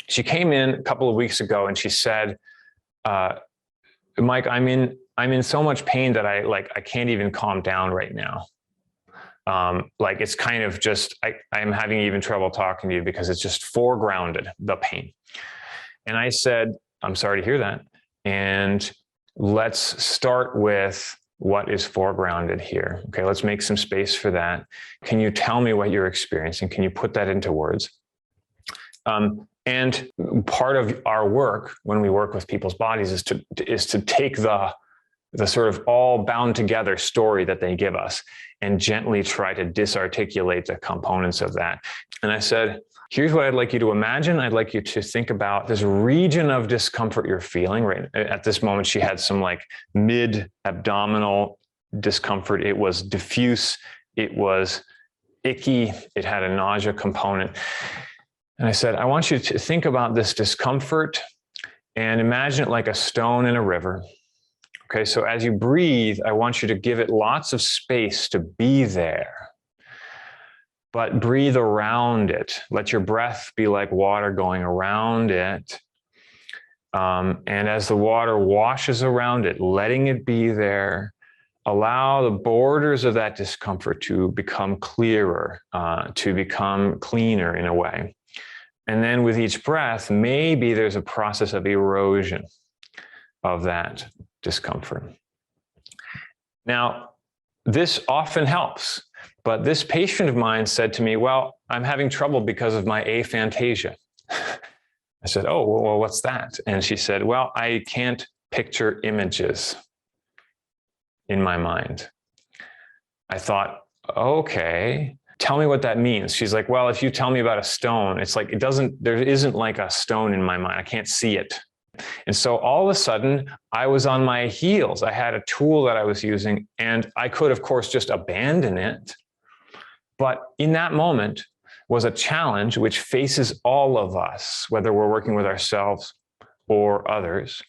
She came in a couple of weeks ago and she said, Mike, I'm in so much pain that I can't even calm down right now. Like it's kind of just, I'm having even trouble talking to you because it's just foregrounded, the pain. And I said, I'm sorry to hear that. And let's start with what is foregrounded here. Okay, let's make some space for that. Can you tell me what you're experiencing? Can you put that into words? And part of our work when we work with people's bodies is to take the sort of all bound together story that they give us and gently try to disarticulate the components of that. And I said, here's what I'd like you to imagine. I'd like you to think about this region of discomfort you're feeling right at this moment. She had some like mid-abdominal discomfort. It was diffuse. It was icky. It had a nausea component. And I said, I want you to think about this discomfort and imagine it like a stone in a river. Okay, so as you breathe, I want you to give it lots of space to be there, but breathe around it. Let your breath be like water going around it. And as the water washes around it, letting it be there, allow the borders of that discomfort to become clearer, to become cleaner in a way. And then with each breath, maybe there's a process of erosion of that discomfort. Now, this often helps, but this patient of mine said to me, well, I'm having trouble because of my aphantasia. I said, oh, well, what's that? And she said, well, I can't picture images in my mind. I thought, okay, tell me what that means. She's like, well, if you tell me about a stone, it's like, there isn't like a stone in my mind. I can't see it. And so all of a sudden I was on my heels. I had a tool that I was using and I could, of course, just abandon it. But in that moment was a challenge which faces all of us, whether we're working with ourselves or others,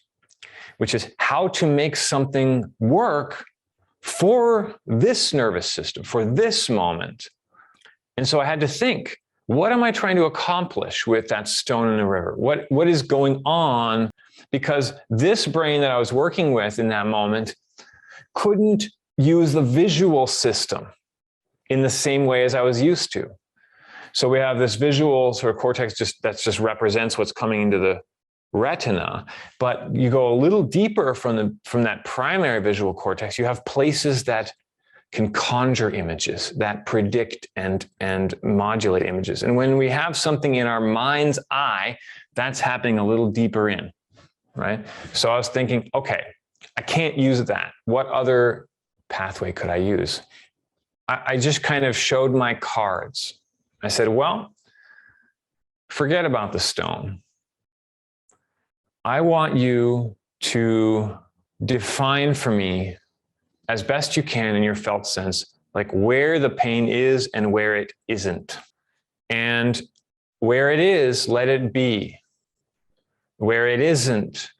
which is how to make something work for this nervous system, for this moment. And so I had to think, what am I trying to accomplish with that stone in the river? What is going on? Because this brain that I was working with in that moment couldn't use the visual system in the same way as I was used to. So we have this visual sort of cortex that just represents what's coming into the retina, but you go a little deeper from that primary visual cortex, you have places that can conjure images, that predict and modulate images. And when we have something in our mind's eye, that's happening a little deeper in, right? So I was thinking, okay, I can't use that. What other pathway could I use? I just kind of showed my cards. I said, well, forget about the stone. I want you to define for me as best you can in your felt sense, like where the pain is and where it isn't. And where it is, let it be. Where it isn't,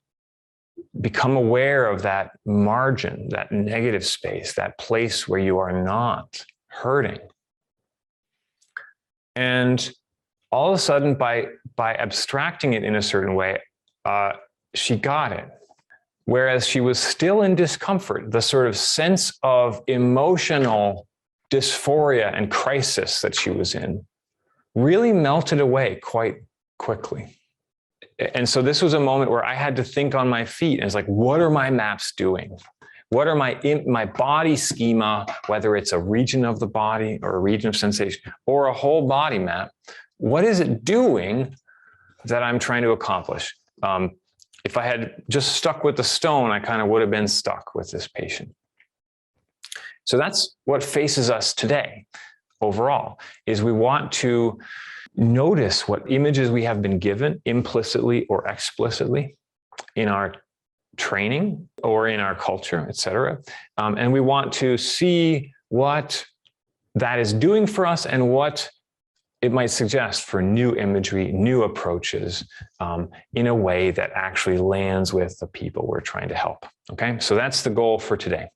become aware of that margin, that negative space, that place where you are not hurting. And all of a sudden, by abstracting it in a certain way, she got it. Whereas she was still in discomfort, the sort of sense of emotional dysphoria and crisis that she was in really melted away quite quickly. And so this was a moment where I had to think on my feet. And it's like, what are my maps doing? What are my body schema, whether it's a region of the body or a region of sensation or a whole body map, what is it doing that I'm trying to accomplish? If I had just stuck with the stone, I kind of would have been stuck with this patient. So that's what faces us today overall, is we want to notice what images we have been given implicitly or explicitly in our training or in our culture, et cetera. And we want to see what that is doing for us and what it might suggest for new imagery, new approaches in a way that actually lands with the people we're trying to help. Okay, so that's the goal for today.